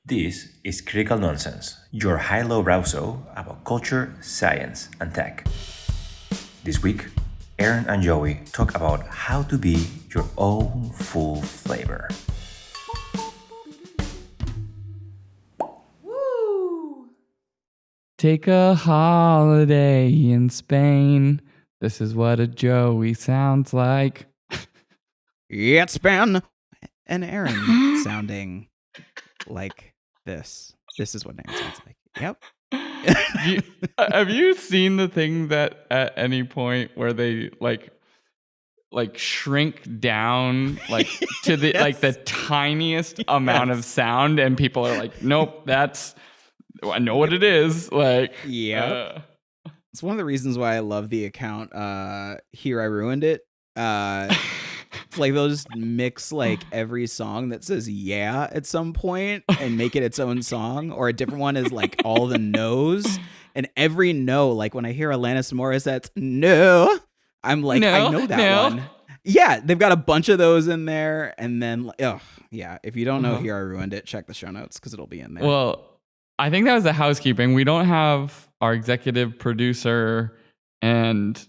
This is Critical Nonsense, your high-low browser about culture, science, and tech. This week, Aaron and Joey talk about how to be your own full flavor. Take a holiday in Spain. This is what a Joey sounds like. It's been an Aaron sounding like this. This is what Aaron sounds like. Yep. Have you seen the thing that at any point where they like shrink down to the Yes. the tiniest amount of sound, and people are like, nope, I know what it is. Yep. It's one of the reasons why I love the account Here I Ruined It. It's like they'll just mix every song that says yeah at some point and make it its own song, or a different one is all the no's, and every no, when I hear Alanis Morissette's no, I'm like, No, I know that no. one. Yeah, they've got a bunch of those in there, and then yeah, if you don't know Here I Ruined It, check the show notes because it'll be in there. Well, I think that was the housekeeping. We don't have our executive producer and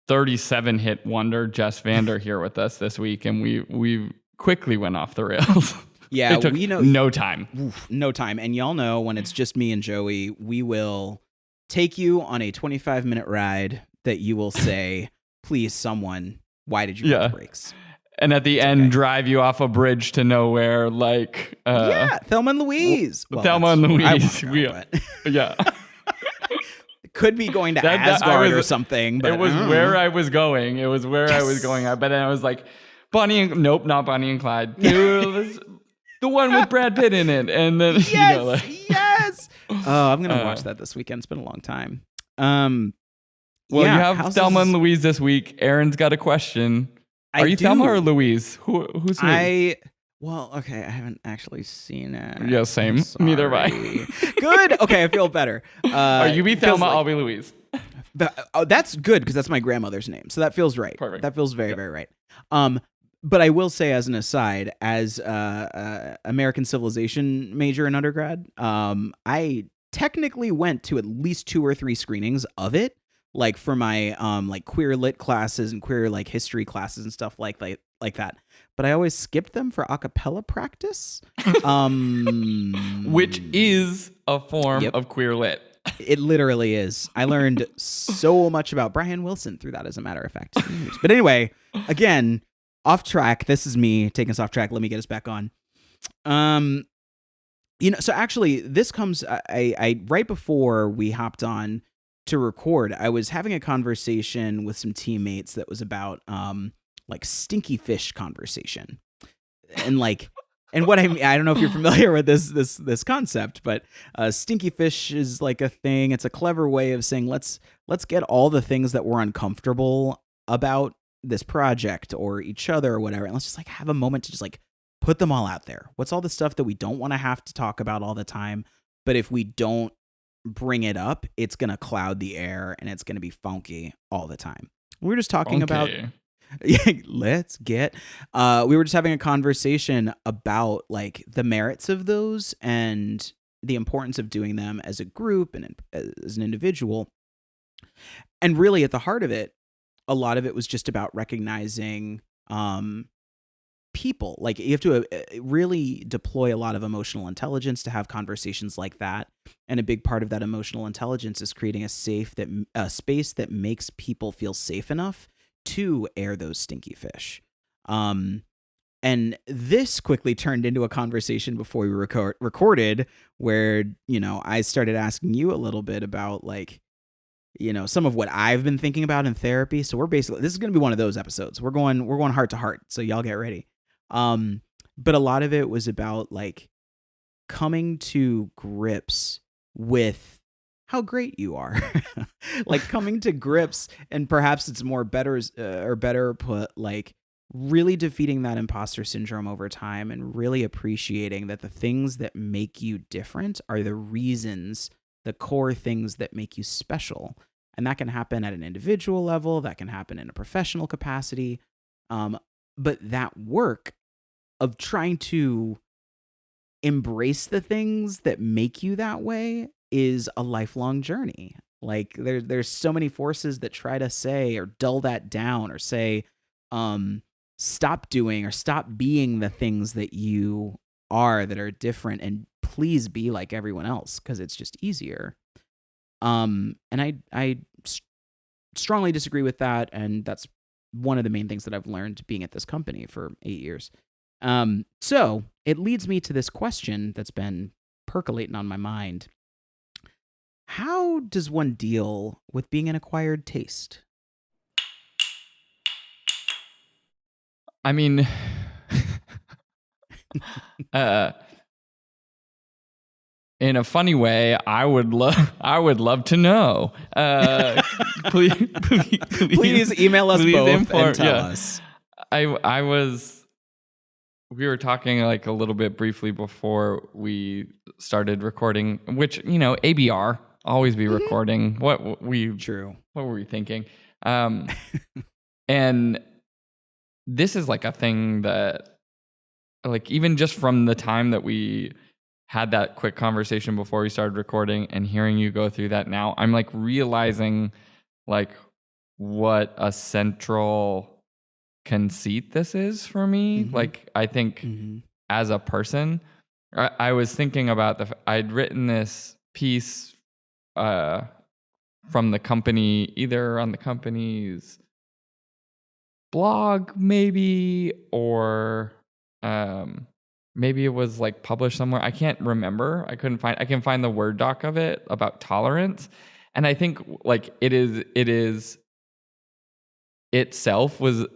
37-hit wonder Jess Vander here with us this week, and we quickly went off the rails. Yeah, it took we know no time. No time. And y'all know when it's just me and Joey, we will take you on a 25-minute ride that you will say, please, someone, why did you put the brakes? And at the end, drive you off a bridge to nowhere, Thelma and Louise. Well, Thelma and Louise. Yeah. It could be going to Asgard or something. But it was where I was going. It was where I was going. But then I was like, nope, not Bonnie and Clyde. The one with Brad Pitt in it. And then, yes. Oh, I'm going to watch that this weekend. It's been a long time. You have Thelma and Louise this week. Aaron's got a question. Are you Thelma or Louise? Who's who? Well, okay, I haven't actually seen it. Yeah, same. Neither have I. Good. Okay, I feel better. You be Thelma, I'll be Louise. That's good because that's my grandmother's name, so that feels right. Perfect. That feels very, very right. But I will say, as an aside, as American Civilization major in undergrad, I technically went to at least 2 or 3 screenings of it, for my queer lit classes and queer history classes and stuff like that. But I always skipped them for a cappella practice, which is a form of queer lit. It literally is. I learned so much about Brian Wilson through that, as a matter of fact. But anyway, again, off track. This is me taking us off track. Let me get us back on. So actually, this comes. I right before we hopped on to record, I was having a conversation with some teammates that was about stinky fish conversation, and what I mean, I don't know if you're familiar with this concept, but stinky fish is a thing. It's a clever way of saying let's get all the things that we're uncomfortable about this project or each other or whatever, and let's just have a moment to just put them all out there. What's all the stuff that we don't want to have to talk about all the time, but if we don't bring it up, it's gonna cloud the air and it's gonna be funky all the time. We were just talking about let's get we were just having a conversation about the merits of those and the importance of doing them as a group and as an individual. And really at the heart of it, a lot of it was just about recognizing people. You have to really deploy a lot of emotional intelligence to have conversations like that. And a big part of that emotional intelligence is creating a space that makes people feel safe enough to air those stinky fish. And this quickly turned into a conversation before we recorded where, I started asking you a little bit about some of what I've been thinking about in therapy. So this is going to be one of those episodes. We're going heart to heart. So y'all get ready. But a lot of it was about coming to grips with how great you are, coming to grips, and perhaps it's better put, really defeating that imposter syndrome over time and really appreciating that the things that make you different are the core things that make you special. And that can happen at an individual level, that can happen in a professional capacity. But that work of trying to embrace the things that make you that way is a lifelong journey. Like there's so many forces that try to say or dull that down or say, stop doing or stop being the things that you are that are different and please be like everyone else because it's just easier. And I strongly disagree with that, and that's one of the main things that I've learned being at this company for 8 years. So it leads me to this question that's been percolating on my mind. How does one deal with being an acquired taste? I mean, in a funny way, I would love to know. Please email us both and tell yeah. us. We were talking like a little bit briefly before we started recording, which, ABR, always be recording. True. What were we thinking? And this is like a thing that, like, even just from the time that we had that quick conversation before we started recording and hearing you go through that now, I'm like realizing like what a central conceit this is for me. Mm-hmm. Like, I think as a person, I was thinking about I'd written this piece from the company, either on the company's blog maybe, or maybe it was like published somewhere. I can't remember. I can find the Word doc of it about tolerance. And I think like it is itself was,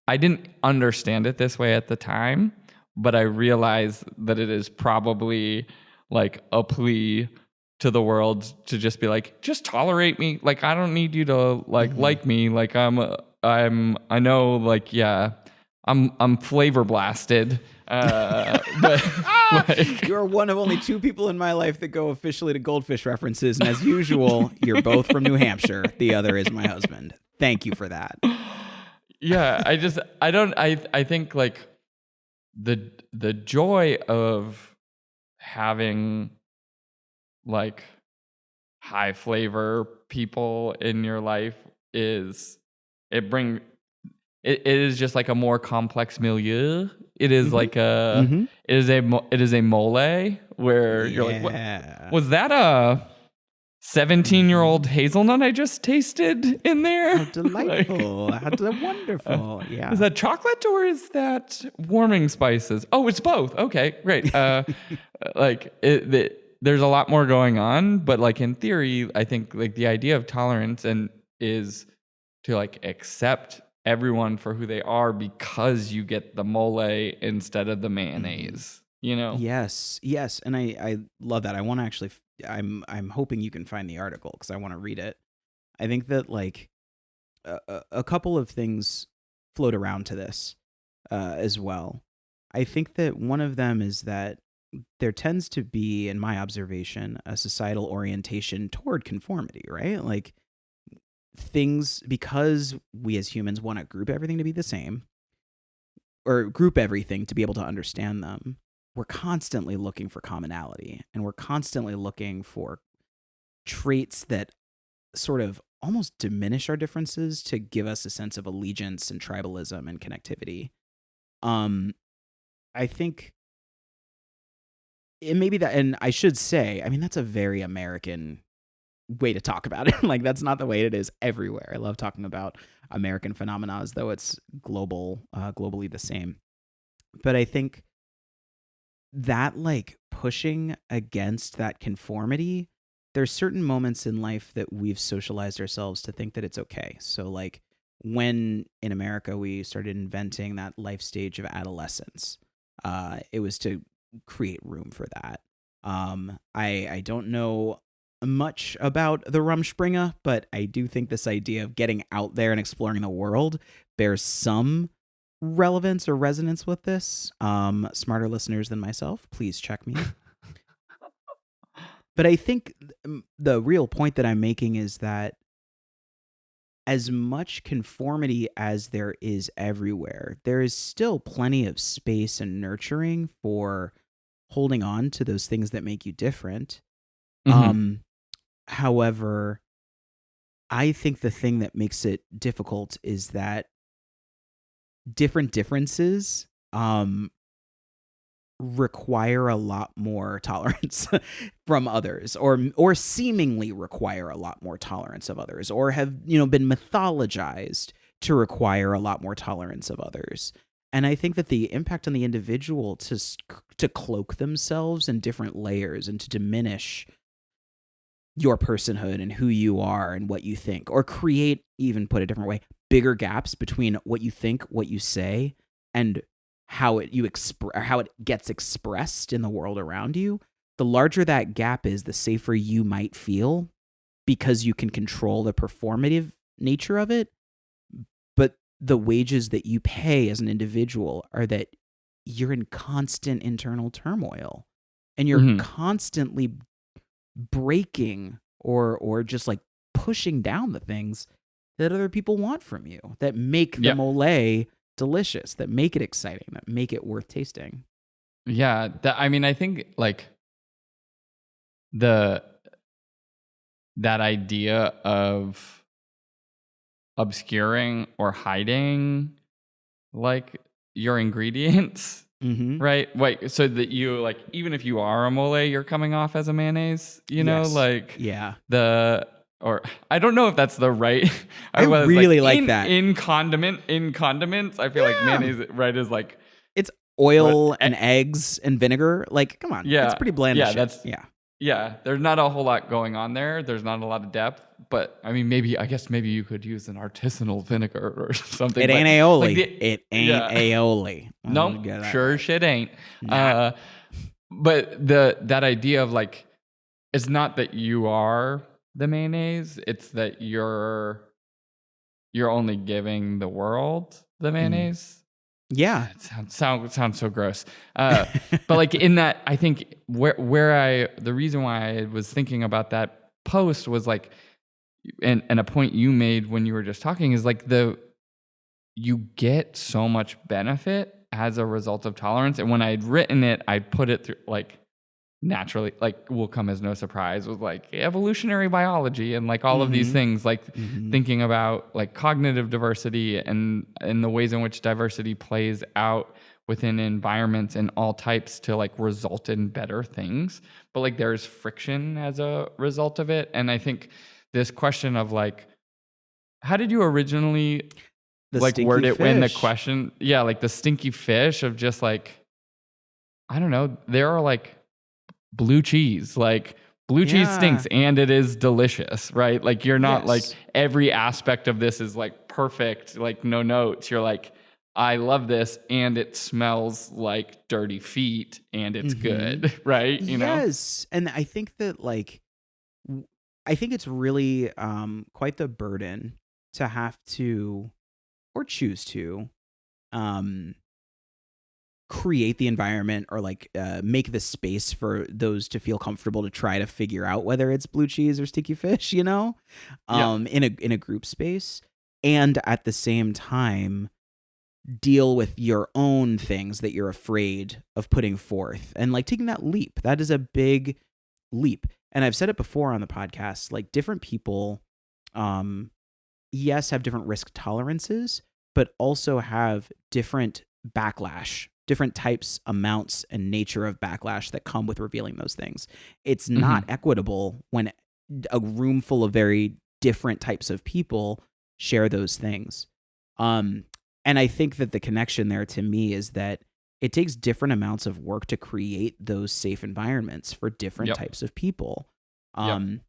I didn't understand it this way at the time, but I realized that it is probably like a plea to the world to just be like, just tolerate me. Like, I don't need you to like me. Like I know, like, yeah, I'm flavor blasted. But like, you're one of only 2 people in my life that go officially to Goldfish references. And as usual, you're both from New Hampshire. The other is my husband. Thank you for that. Yeah. I think like the joy of having like high flavor people in your life is it is just like a more complex milieu. It is like it is a mole where you're like, what, was that a 17-year-old hazelnut I just tasted in there? How delightful. How wonderful. Yeah. Is that chocolate or is that warming spices? Oh, it's both. Okay, great. Like there's a lot more going on, but like in theory, I think like the idea of tolerance is to like accept everyone for who they are because you get the mole instead of the mayonnaise, Yes. And I love that. I want to actually, I'm hoping you can find the article because I want to read it. I think that like a couple of things float around to this as well. I think that one of them is that there tends to be, in my observation, a societal orientation toward conformity, right? Like things, because we as humans want to group everything to be the same or group everything to be able to understand them, we're constantly looking for commonality and we're constantly looking for traits that sort of almost diminish our differences to give us a sense of allegiance and tribalism and connectivity. I think it may be that, and I should say, I mean, that's a very American way to talk about it. Like, that's not the way it is everywhere. I love talking about American phenomena as though it's globally the same. But I think that, like, pushing against that conformity, there's certain moments in life that we've socialized ourselves to think that it's okay. So, like, when in America we started inventing that life stage of adolescence, it was to create room for that. I don't know much about the Rumspringa, but I do think this idea of getting out there and exploring the world bears some relevance or resonance with this. Smarter listeners than myself, please check me. But I think the real point that I'm making is that as much conformity as there is everywhere, there is still plenty of space and nurturing for holding on to those things that make you different. Mhm. However, I think the thing that makes it difficult is that different differences require a lot more tolerance from others, or seemingly require a lot more tolerance of others, or have, you know, been mythologized to require a lot more tolerance of others. And I think that the impact on the individual to cloak themselves in different layers and to diminish your personhood and who you are and what you think, or create, even put a different way, bigger gaps between what you think, what you say, and how it gets expressed in the world around you. The larger that gap is, the safer you might feel, because you can control the performative nature of it. But the wages that you pay as an individual are that you're in constant internal turmoil, and you're Mhm. constantly breaking or just like pushing down the things that other people want from you, that make the Yep. mole delicious, that make it exciting, that make it worth tasting. Yeah, I mean, I think like the that idea of obscuring or hiding like your ingredients, Mm-hmm. right? Wait, so that you like, even if you are a mole, you're coming off as a mayonnaise, you know, Yes. like Yeah. or I don't know if that's the right. I was really like in that. in condiments. I feel like Yeah. mayonnaise, right, is like It's what? oil and eggs and vinegar. Like, come on. It's Yeah, pretty bland as yeah. shit. That's Yeah. yeah. There's not a whole lot going on there. There's not a lot of depth. But I mean, I guess maybe you could use an artisanal vinegar or something. It But ain't like aioli. It ain't yeah. aioli. Nope, Get that sure right. shit ain't. Nah. But that idea of like, it's not that you are the mayonnaise, it's that you're only giving the world the mayonnaise. Yeah. It sounds so gross. But like in that, I think the reason why I was thinking about that post was like, and a point you made when you were just talking is like you get so much benefit as a result of tolerance. And when I'd written it, I'd put it through like naturally, like will come as no surprise with like evolutionary biology and like all of these things, like thinking about like cognitive diversity and the ways in which diversity plays out within environments and all types to like result in better things. But like there's friction as a result of it. And I think this question of like, how did you originally The like stinky word it when the fish. question, yeah, like the stinky fish of just like, I don't know, there are like blue cheese, like blue cheese Yeah. stinks and it is delicious, right? Like you're not like Yes. every aspect of this is like perfect, like no notes. You're like, I love this and it smells like dirty feet and it's good, right? You know? Yes. And I think that like I think it's really quite the burden to have to, or choose to, um create the environment, or like make the space for those to feel comfortable to try to figure out whether it's blue cheese or sticky fish, you know, Yeah. in a group space, and at the same time deal with your own things that you're afraid of putting forth, and like taking that leap. That is a big leap. And I've said it before on the podcast, like different people, yes, have different risk tolerances, but also have different backlash, different types, amounts, and nature of backlash that come with revealing those things. It's not equitable when a room full of very different types of people share those things. And I think that the connection there to me is that it takes different amounts of work to create those safe environments for different Yep. types of people. Yep.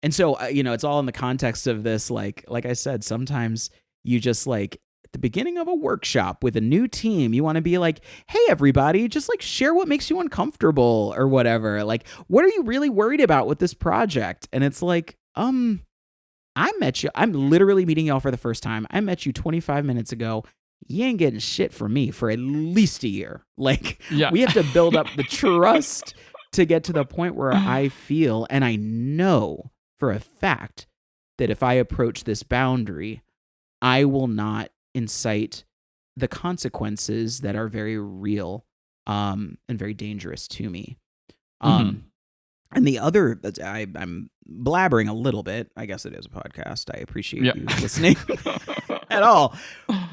And so, you know, it's all in the context of this, like I said, sometimes you just like at the beginning of a workshop with a new team, you want to be like, hey, everybody, just like share what makes you uncomfortable or whatever. Like, what are you really worried about with this project? And it's like, I met you. I'm literally meeting y'all for the first time. I met you 25 minutes ago. You ain't getting shit from me for at least a year. Like, Yeah. we have to build up the trust to get to the point where I feel, and I know for a fact that if I approach this boundary, I will not incite the consequences that are very real and very dangerous to me. Mhm. And the other, I'm blabbering a little bit. I guess it is a podcast. I appreciate Yeah. you listening at all.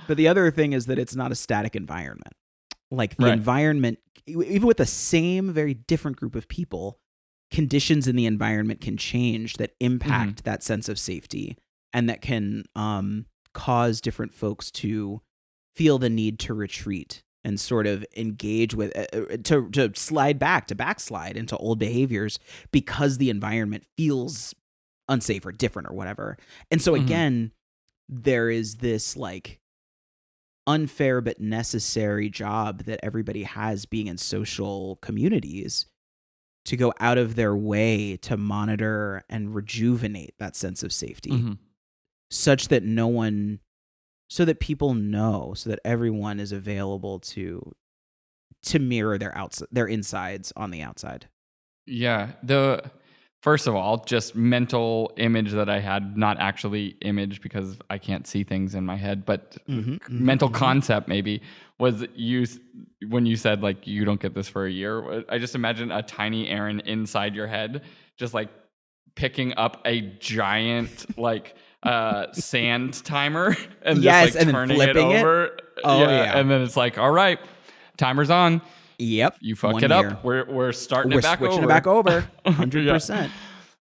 But the other thing is that it's not a static environment. Like the Right. environment, even with the same very different group of people, conditions in the environment can change that impact that sense of safety, and that can cause different folks to feel the need to retreat and sort of engage with to backslide into old behaviors because the environment feels unsafe or different or whatever. And so again, there is this like unfair but necessary job that everybody has being in social communities to go out of their way to monitor and rejuvenate that sense of safety, such that so that people know, so that everyone is available to mirror their insides on the outside. Yeah. First of all, just mental image that I had, not actually image because I can't see things in my head, but mental concept maybe was when you said like, you don't get this for a year. I just imagine a tiny Aaron inside your head, just like picking up a giant like sand timer and just like and turning then it flipping over. Yeah. And then it's like, all right, timer's on. Yep. You fuck 1 it year. up. We're starting We're it back switching over. it back over. 100%.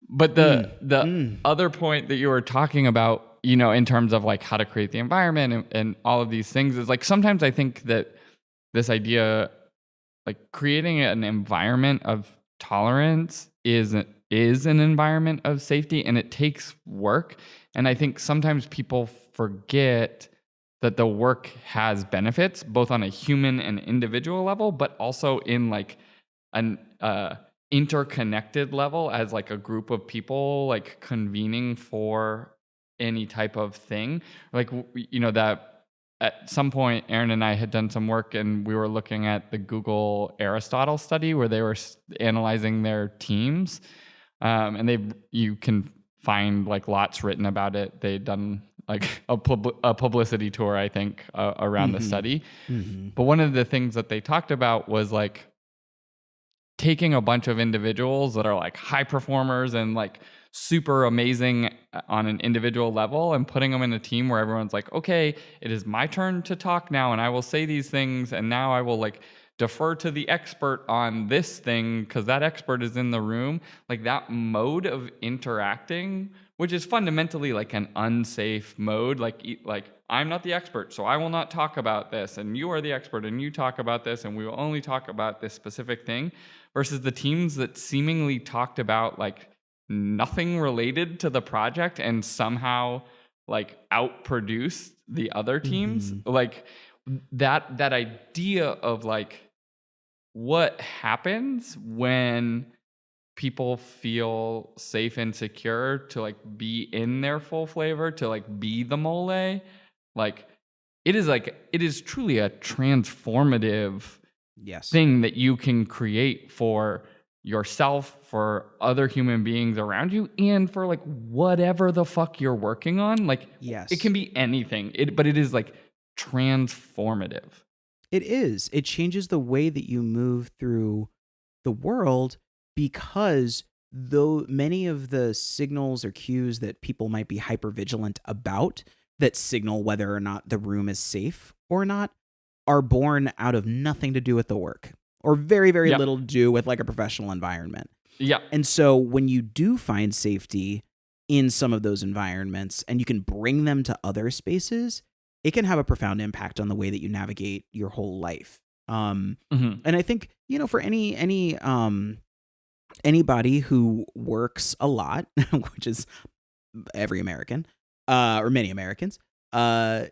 But the other point that you were talking about, in terms of like how to create the environment and all of these things is like, sometimes I think that this idea, like creating an environment of tolerance is an environment of safety, and it takes work. And I think sometimes people forget that the work has benefits, both on a human and individual level, but also in like an interconnected level as like a group of people like convening for any type of thing. Like, that at some point, Aaron and I had done some work and we were looking at the Google Aristotle study where they were analyzing their teams. And you can find like lots written about it. They'd done like a publicity tour, I think, around the study. But one of the things that they talked about was like taking a bunch of individuals that are like high performers and like super amazing on an individual level and putting them in a team where everyone's like, okay, it is my turn to talk now and I will say these things and now I will like defer to the expert on this thing because that expert is in the room. Like that mode of interacting, which is fundamentally like an unsafe mode, like I'm not the expert, so I will not talk about this, and you are the expert and you talk about this and we will only talk about this specific thing, versus the teams that seemingly talked about like nothing related to the project and somehow like outproduced the other teams. Like that idea of like what happens when people feel safe and secure to like be in their full flavor, to like be the mole, like it is truly a transformative thing that you can create for yourself, for other human beings around you, and for like whatever the fuck you're working on. Like it can be anything, but it is like transformative. It is. It changes the way that you move through the world, because though many of the signals or cues that people might be hypervigilant about that signal whether or not the room is safe or not are born out of nothing to do with the work, or very, very little to do with like a professional environment. Yeah. And so when you do find safety in some of those environments and you can bring them to other spaces, it can have a profound impact on the way that you navigate your whole life. And I think, for anybody who works a lot, which is every American, or many Americans, using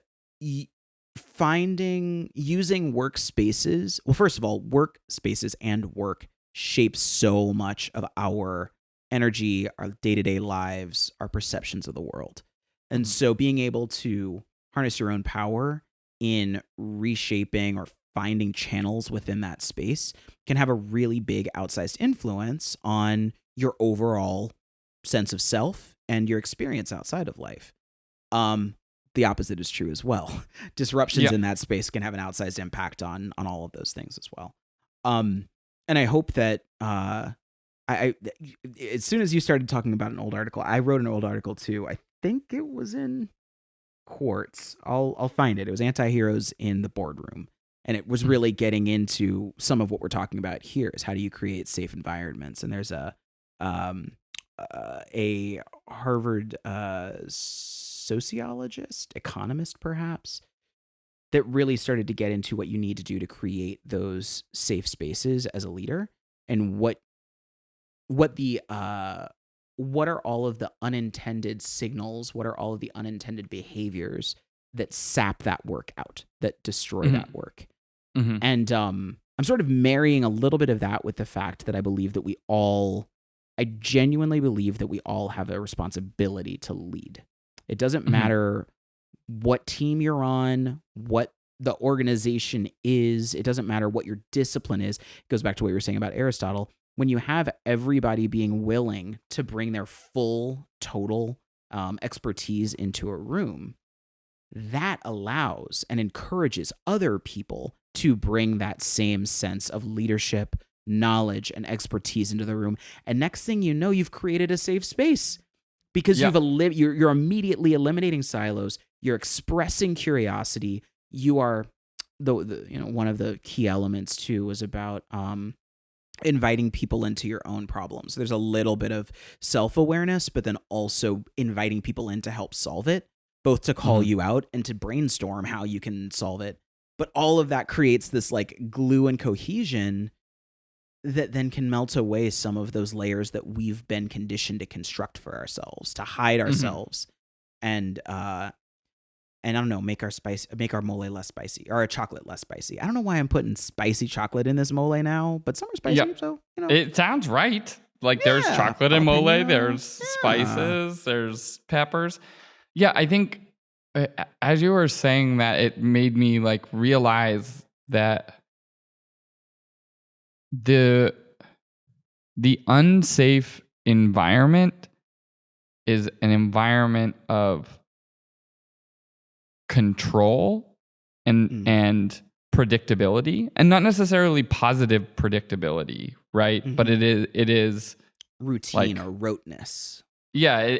workspaces. Well, first of all, workspaces and work shape so much of our energy, our day-to-day lives, our perceptions of the world. And so being able to harness your own power in reshaping or finding channels within that space can have a really big outsized influence on your overall sense of self and your experience outside of life. The opposite is true as well. Disruptions in that space can have an outsized impact on all of those things as well. And I hope that I as soon as you started talking about an old article, I wrote an old article too. I think it was in Quartz. I'll find it. It was Anti-Heroes in the Boardroom. And it was really getting into some of what we're talking about here is how do you create safe environments? And there's a Harvard sociologist, economist perhaps, that really started to get into what you need to do to create those safe spaces as a leader, and what are all of the unintended signals, what are all of the unintended behaviors that sap that work out, that destroy that work. And I'm sort of marrying a little bit of that with the fact that I genuinely believe that we all have a responsibility to lead. It doesn't matter what team you're on, what the organization is. It doesn't matter what your discipline is. It goes back to what you were saying about Aristotle. When you have everybody being willing to bring their full, total expertise into a room, that allows and encourages other people to bring that same sense of leadership, knowledge, and expertise into the room. And next thing you know, you've created a safe space because you're immediately eliminating silos. You're expressing curiosity. You are one of the key elements too was about inviting people into your own problems. There's a little bit of self-awareness, but then also inviting people in to help solve it, both to call you out and to brainstorm how you can solve it. But all of that creates this like glue and cohesion that then can melt away some of those layers that we've been conditioned to construct for ourselves, to hide ourselves, and I don't know, make our mole less spicy, or our chocolate less spicy. I don't know why I'm putting spicy chocolate in this mole now, but some are spicy, so it sounds right. Like there's chocolate in mole, there's spices, there's peppers. Yeah, I think as you were saying that, it made me like realize that the unsafe environment is an environment of control and predictability, and not necessarily positive predictability, right? But it is routine or roteness. Yeah,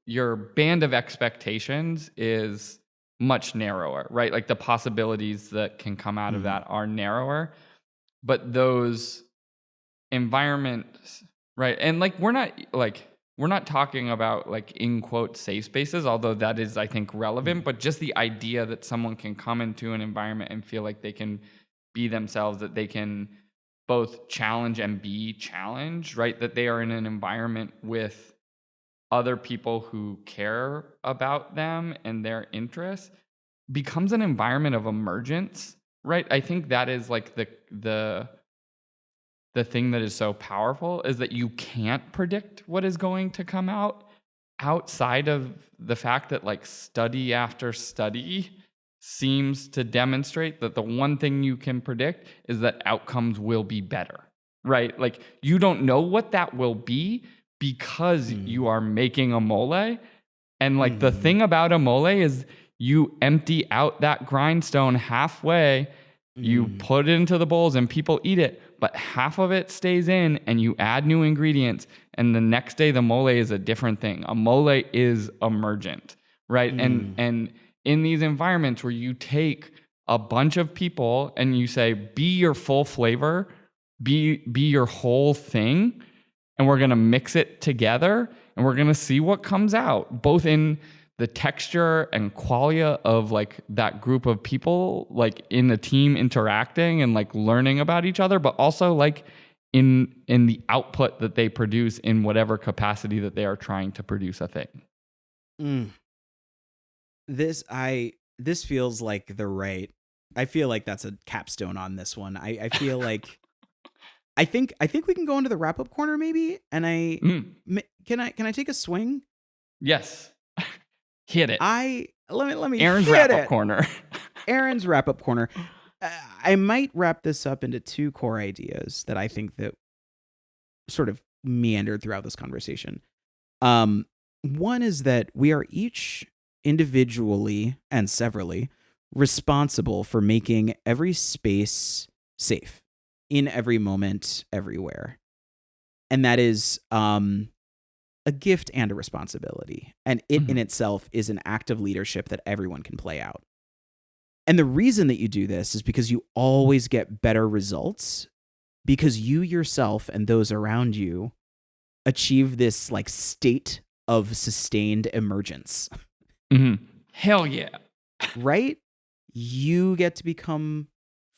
your band of expectations is much narrower, right? Like the possibilities that can come out of that are narrower, but those environments, right? And like we're not talking about like in quote safe spaces, although that is, I think, relevant, but just the idea that someone can come into an environment and feel like they can be themselves, that they can both challenge and be challenged, right? That they are in an environment with other people who care about them and their interests, becomes an environment of emergence, right? I think that is like the thing that is so powerful, is that you can't predict what is going to come out, outside of the fact that like study after study seems to demonstrate that the one thing you can predict is that outcomes will be better, right? Like you don't know what that will be because you are making a mole. And like the thing about a mole is you empty out that grindstone halfway, you put it into the bowls and people eat it, but half of it stays in and you add new ingredients. And the next day the mole is a different thing. A mole is emergent, right? And in these environments where you take a bunch of people and you say, be your full flavor, be your whole thing, and we're going to mix it together and we're going to see what comes out, both in the texture and qualia of like that group of people, like in the team interacting and like learning about each other, but also like in the output that they produce in whatever capacity that they are trying to produce a thing. This feels like I feel like that's a capstone on this one. I feel like I think we can go into the wrap up corner maybe, and can I take a swing? Yes. Hit it. Let me Aaron's wrap up corner. Aaron's wrap up corner. I might wrap this up into two core ideas that I think that sort of meandered throughout this conversation. One is that we are each individually and severally responsible for making every space safe, in every moment, everywhere. And that is a gift and a responsibility. And it in itself is an act of leadership that everyone can play out. And the reason that you do this is because you always get better results because you yourself and those around you achieve this like state of sustained emergence. Hell yeah. Right? You get to become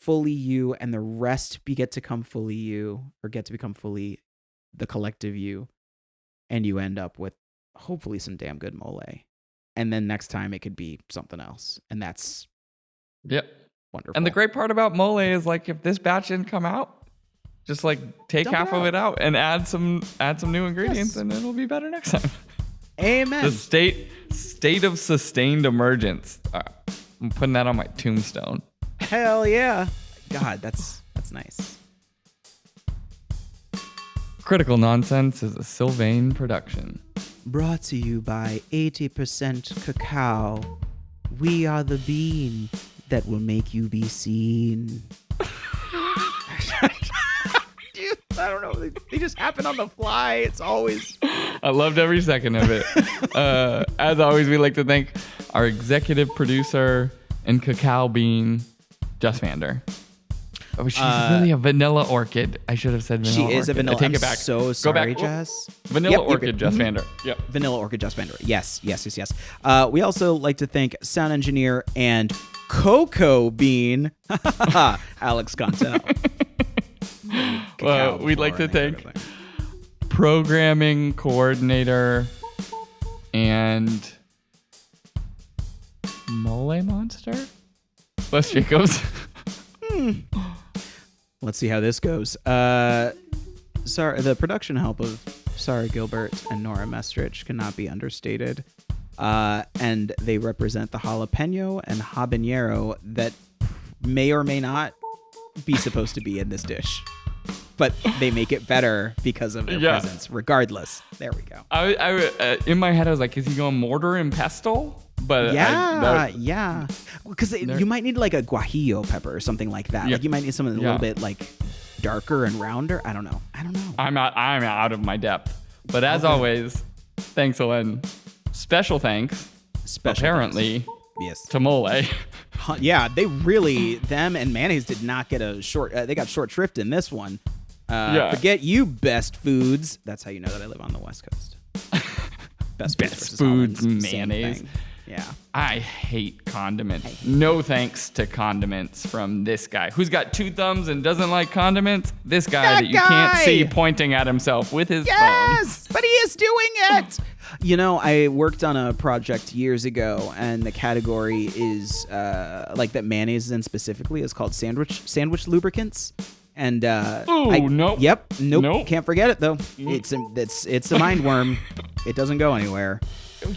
fully you, and the rest get to become fully you, or get to become fully the collective you. And you end up with hopefully some damn good mole. And then next time it could be something else. And that's wonderful. And the great part about mole is like if this batch didn't come out, just like take Dump half of it out and add some new ingredients, and it'll be better next time. Amen. The state of sustained emergence. I'm putting that on my tombstone. Hell yeah. God, that's nice. Critical Nonsense is a Sylvain production. Brought to you by 80% cacao. We are the bean that will make you be seen. Dude, I don't know. They just happen on the fly. It's always... I loved every second of it. As always, we'd like to thank our executive producer and cacao bean, Jess Vander. Oh, she's really a vanilla orchid. I should have said vanilla orchid. She is a vanilla. I take I'm it back. so sorry, Jess. Vanilla orchid, Jess Vander. Yep. Vanilla orchid, Jess Vander. Yes. We also like to thank sound engineer and cocoa bean, Alex Contel. We'd like to thank programming coordinator and mole monster, Les Jacobs. Let's see how this goes. The production help of Sarah Gilbert and Nora Mestrich cannot be understated. And they represent the jalapeno and habanero that may or may not be supposed to be in this dish. But they make it better because of their presence, regardless. There we go. I in my head, I was like, is he going mortar and pestle? But yeah. Because you might need like a guajillo pepper or something like that. Yeah. Like you might need something a little bit like darker and rounder. I don't know. I'm out of my depth. But as always, thanks, Ellen. Special thanks. Apparently, yes, to mole. Yeah, them and mayonnaise did not get they got short shrift in this one. Forget you, Best Foods. That's how you know that I live on the West Coast. Best Foods mayonnaise. Yeah. I hate condiments. No thanks to condiments from this guy who's got two thumbs and doesn't like condiments. This guy that you can't see pointing at himself with his thumb. Yes, but he is doing it. You know, I worked on a project years ago, and the category is like that mayonnaise in specifically is called sandwich lubricants. And nope. Yep, nope. Can't forget it though. It's a mind worm. It doesn't go anywhere.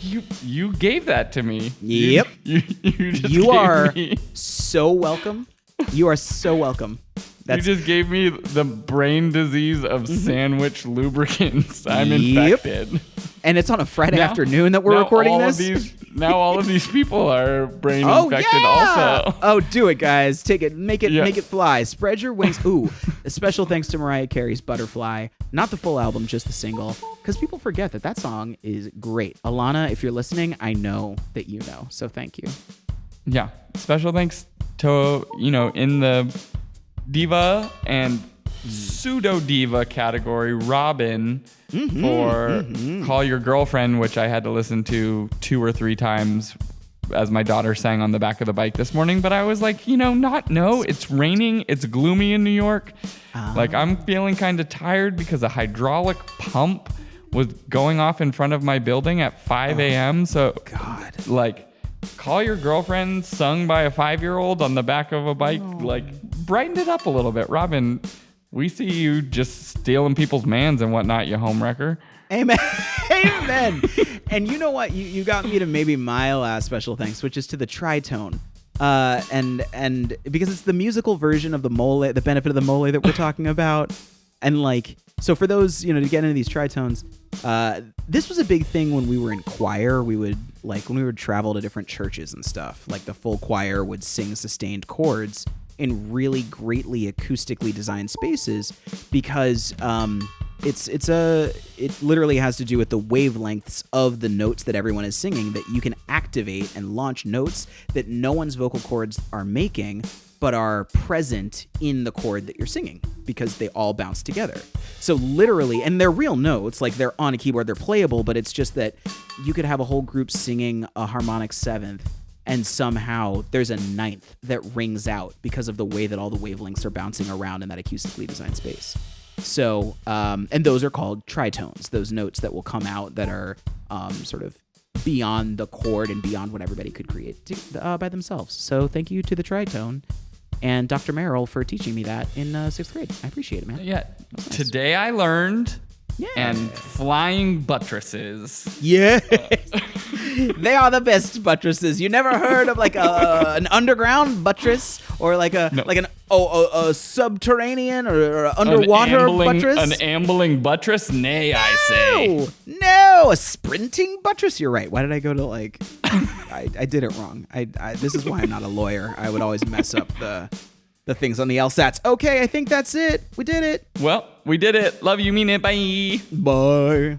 You gave that to me. Yep. You are so welcome. You are so welcome. You just gave me the brain disease of sandwich lubricants. I'm infected. And it's on a Friday afternoon that we're recording this. Now all of these people are brain infected also. Oh, do it, guys. Take it. Make it fly. Spread your wings. Ooh, a special thanks to Mariah Carey's Butterfly. Not the full album, just the single. Because people forget that song is great. Alana, if you're listening, I know that you know. So thank you. Yeah. Special thanks to, in the diva and pseudo diva category, Robin, for Call Your Girlfriend, which I had to listen to 2 or 3 times as my daughter sang on the back of the bike this morning. But I was like, it's raining, it's gloomy in New York. Like I'm feeling kind of tired because a hydraulic pump was going off in front of my building at 5 a.m. So God, like Call Your Girlfriend sung by a 5-year-old on the back of a bike, like brightened it up a little bit. Robin, we see you just stealing people's mans and whatnot, you homewrecker. Amen. Amen. And you know what? You got me to maybe my last special thanks, which is to the tritone. And because it's the musical version of the mole, the benefit of the mole that we're talking about. And like, so for those, to get into these tritones, this was a big thing when we were in choir. We would when we would travel to different churches and stuff, like the full choir would sing sustained chords. in really greatly acoustically designed spaces because it literally has to do with the wavelengths of the notes that everyone is singing, that you can activate and launch notes that no one's vocal cords are making but are present in the chord that you're singing because they all bounce together. So literally, and they're real notes, like they're on a keyboard, they're playable, but it's just that you could have a whole group singing a harmonic seventh and somehow there's a ninth that rings out because of the way that all the wavelengths are bouncing around in that acoustically designed space. So, and those are called tritones, those notes that will come out that are sort of beyond the chord and beyond what everybody could create by themselves. So thank you to the tritone and Dr. Merrill for teaching me that in 6th grade. I appreciate it, man. Yeah. Nice. Today I learned Yeah. and flying buttresses. Yeah. They are the best buttresses. You never heard of like an underground buttress or like a subterranean or underwater buttress? An ambling buttress? Nay, I say. No, a sprinting buttress. You're right. Why did I go to like? I did it wrong. This is why I'm not a lawyer. I would always mess up the things on the LSATs. Okay, I think that's it. We did it. Well, we did it. Love you, mean it. Bye. Bye.